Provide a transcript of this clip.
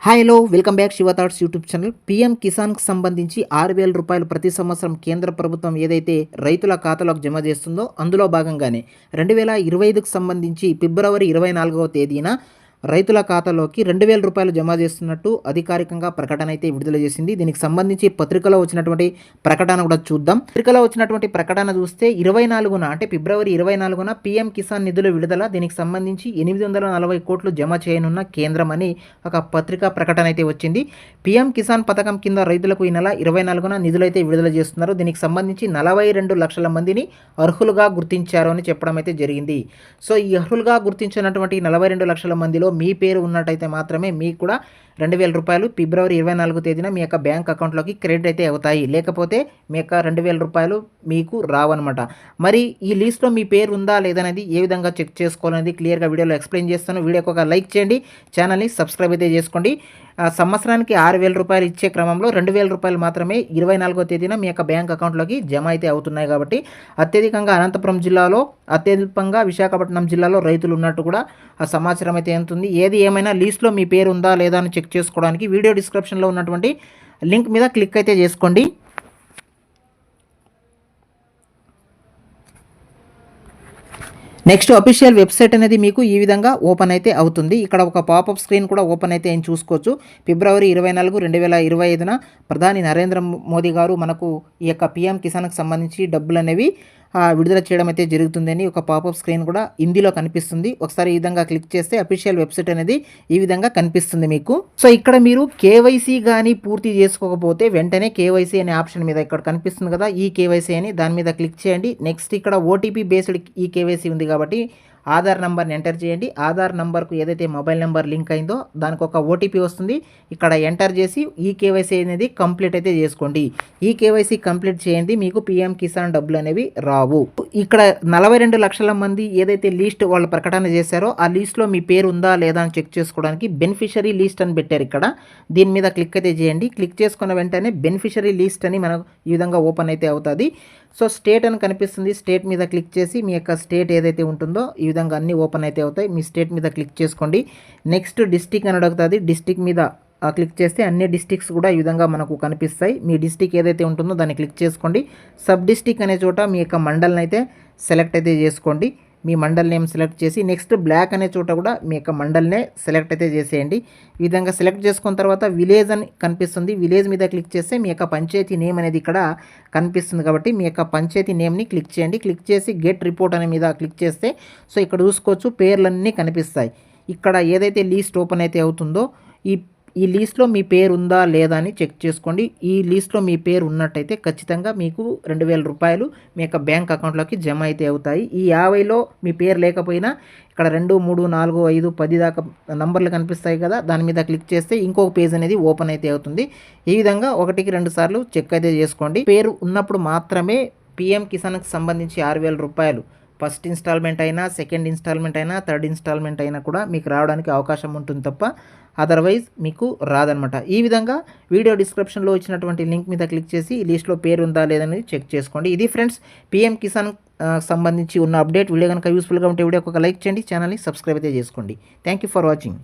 Hi hello welcome back Shiva thoughts YouTube channel. PM కిసాన్కి సంబంధించి 6,000 రూపాయలు ప్రతి సంవత్సరం కేంద్ర ప్రభుత్వం ఏదైతే రైతుల ఖాతాలోకి జమ చేస్తుందో అందులో భాగంగానే 2025కు సంబంధించి ఫిబ్రవరి 24వ తేదీన రైతుల ఖాతాలోకి 2,000 రూపాయలు జమ చేస్తున్నట్టు అధికారికంగా ప్రకటన అయితే విడుదల చేసింది. దీనికి సంబంధించి పత్రికలో వచ్చినటువంటి ప్రకటన కూడా చూద్దాం. పత్రికలో వచ్చినటువంటి ప్రకటన చూస్తే 24న అంటే ఫిబ్రవరి 24న పీఎం కిసాన్ నిధుల విడుదల, దీనికి సంబంధించి 840 కోట్లు జమ చేయనున్న కేంద్రం అని ఒక పత్రికా ప్రకటన అయితే వచ్చింది. పీఎం కిసాన్ పథకం కింద రైతులకు ఈ నెల 24న నిధులైతే విడుదల చేస్తున్నారు. దీనికి సంబంధించి 42 లక్షల మందిని అర్హులుగా గుర్తించారు అని చెప్పడం అయితే జరిగింది. సో ఈ అర్హులుగా గుర్తించినటువంటి 42 లక్షల మందిలో మీ పేరు ఉన్నట్టయితే మాత్రమే మీకు కూడా 2,000 రూపాయలు ఫిబ్రవరి 24వ తేదీన మీ యొక్క బ్యాంక్ అకౌంట్లోకి క్రెడిట్ అయితే అవుతాయి. లేకపోతే మీ యొక్క 2,000 రూపాయలు మీకు రావన్నమాట. మరి ఈ లిస్ట్లో మీ పేరు ఉందా లేదనేది ఏ విధంగా చెక్ చేసుకోవాలనేది క్లియర్గా వీడియోలో ఎక్స్ప్లెయిన్ చేస్తాను. వీడియోకి ఒక లైక్ చేయండి, ఛానల్ని సబ్స్క్రైబ్ అయితే చేసుకోండి. సంవత్సరానికి 6,000 రూపాయలు ఇచ్చే క్రమంలో 2,000 రూపాయలు మాత్రమే 24వ తేదీన మీ యొక్క బ్యాంక్ అకౌంట్లోకి జమ అయితే అవుతున్నాయి. కాబట్టి అత్యధికంగా అనంతపురం జిల్లాలో, అత్యధికంగా విశాఖపట్నం జిల్లాలో రైతులు ఉన్నట్టు కూడా ఆ సమాచారం అయితే ఉంటుంది. ఏది ఏమైనా లిస్ట్లో మీ పేరు ఉందా లేదా అని చెక్ చేసుకోవడానికి వీడియో డిస్క్రిప్షన్లో ఉన్నటువంటి లింక్ మీద క్లిక్ అయితే చేసుకోండి. నెక్స్ట్ అఫీషియల్ వెబ్సైట్ అనేది మీకు ఈ విధంగా ఓపెన్ అయితే అవుతుంది. ఇక్కడ ఒక పాపప్ స్క్రీన్ కూడా ఓపెన్ అయితే ఏం చూసుకోవచ్చు. ఫిబ్రవరి 24, 2025న ప్రధాని నరేంద్ర మోదీ గారు మనకు ఈ యొక్క పీఎం కిసాన్కి సంబంధించి డబ్బులు అనేవి విడుదల చేయడం అయితే జరుగుతుందని ఒక పాపప్ స్క్రీన్ కూడా హిందీలో కనిపిస్తుంది. ఒకసారి ఈ విధంగా క్లిక్ చేస్తే అఫీషియల్ వెబ్సైట్ అనేది ఈ విధంగా కనిపిస్తుంది మీకు. సో ఇక్కడ మీరు కేవైసీ కానీ పూర్తి చేసుకోకపోతే వెంటనే కేవైసీ అనే ఆప్షన్ మీద ఇక్కడ కనిపిస్తుంది కదా, ఈ కేవైసీ అని, దాని మీద క్లిక్ చేయండి. నెక్స్ట్ ఇక్కడ ఓటీపీ బేస్డ్ ఈ కేవైసీ ఉంది కాబట్టి ఆధార్ నెంబర్ని ఎంటర్ చేయండి. ఆధార్ నెంబర్కు ఏదైతే మొబైల్ నెంబర్ లింక్ అయిందో దానికి ఒక ఓటీపీ వస్తుంది. ఇక్కడ ఎంటర్ చేసి ఈ కేవైసీ అనేది కంప్లీట్ అయితే చేసుకోండి. ఈ కేవైసీ కంప్లీట్ చేయండి, మీకు పీఎం కిసాన్ డబ్బులు అనేవి రావు. ఇక్కడ 42 లక్షల మంది ఏదైతే లిస్ట్ వాళ్ళు ప్రకటన చేశారో ఆ లిస్ట్లో మీ పేరు ఉందా లేదా అని చెక్ చేసుకోవడానికి బెనిఫిషరీ లిస్ట్ అని పెట్టారు. ఇక్కడ దీని మీద క్లిక్ అయితే చేయండి. క్లిక్ చేసుకున్న వెంటనే బెనిఫిషరీ లిస్ట్ అని మనకు ఈ విధంగా ఓపెన్ అయితే అవుతుంది. సో స్టేట్ అని కనిపిస్తుంది. స్టేట్ మీద క్లిక్ చేసి మీ యొక్క స్టేట్ ఏదైతే ఉంటుందో ఈ విధంగా అన్నీ ఓపెన్ అయితే అవుతాయి. మీ స్టేట్ మీద క్లిక్ చేసుకోండి. నెక్స్ట్ డిస్టిక్ అని అడుగుతుంది. డిస్టిక్ మీద క్లిక్ చేస్తే అన్ని డిస్టిక్స్ కూడా ఈ విధంగా మనకు కనిపిస్తాయి. మీ డిస్టిక్ ఏదైతే ఉంటుందో దాన్ని క్లిక్ చేసుకోండి. సబ్ డిస్టిక్ అనే చోట మీ యొక్క మండల్ని అయితే సెలెక్ట్ అయితే చేసుకోండి. మీ మండల్ నేమ్ సెలెక్ట్ చేసి నెక్స్ట్ బ్లాక్ అనే చోట కూడా మీ యొక్క మండల్నే సెలెక్ట్ అయితే చేసేయండి. ఈ విధంగా సెలెక్ట్ చేసుకున్న తర్వాత విలేజ్ అని కనిపిస్తుంది. విలేజ్ మీద క్లిక్ చేస్తే మీ యొక్క పంచాయతీ నేమ్ అనేది ఇక్కడ కనిపిస్తుంది. కాబట్టి మీ యొక్క పంచాయతీ నేమ్ని క్లిక్ చేయండి. క్లిక్ చేసి గెట్ రిపోర్ట్ అనే మీద క్లిక్ చేస్తే సో ఇక్కడ చూసుకోవచ్చు పేర్లన్నీ కనిపిస్తాయి. ఇక్కడ ఏదైతే లిస్ట్ ఓపెన్ అయితే అవుతుందో ఈ లిస్ట్లో మీ పేరు ఉందా లేదా అని చెక్ చేసుకోండి. ఈ లిస్ట్లో మీ పేరు ఉన్నట్టయితే ఖచ్చితంగా మీకు 2,000 రూపాయలు మీ యొక్క బ్యాంక్ అకౌంట్లోకి జమ అయితే అవుతాయి. ఈ 50లో మీ పేరు లేకపోయినా ఇక్కడ 2, 3, 4, 5, 10 దాకా నంబర్లు కనిపిస్తాయి కదా, దాని మీద క్లిక్ చేస్తే ఇంకొక పేజ్ అనేది ఓపెన్ అయితే అవుతుంది. ఈ విధంగా 1కి 2 సార్లు చెక్ అయితే చేసుకోండి. పేరు ఉన్నప్పుడు మాత్రమే పీఎం కిసాన్కి సంబంధించి 6,000 రూపాయలు ఫస్ట్ ఇన్స్టాల్మెంట్ అయినా, సెకండ్ ఇన్స్టాల్మెంట్ అయినా, థర్డ్ ఇన్స్టాల్మెంట్ అయినా కూడా మీకు రావడానికి అవకాశం ఉంటుంది తప్ప అదర్వైజ్ మీకు రాదనమాట. ఈ విధంగా వీడియో డిస్క్రిప్షన్లో ఇచ్చినటువంటి లింక్ మీద క్లిక్ చేసి ఈ లిస్ట్లో పేరు ఉందా లేదని చెక్ చేసుకోండి. ఇది ఫ్రెండ్స్ పీఎం కిసాన్ సంబంధించి ఉన్న అప్డేట్. వీడియో కనుక యూస్ఫుల్గా ఉంటే వీడియోకి ఒక లైక్ చేయండి, ఛానల్ని సబ్స్క్రైబ్ అయితే చేసుకోండి. Thank you for watching.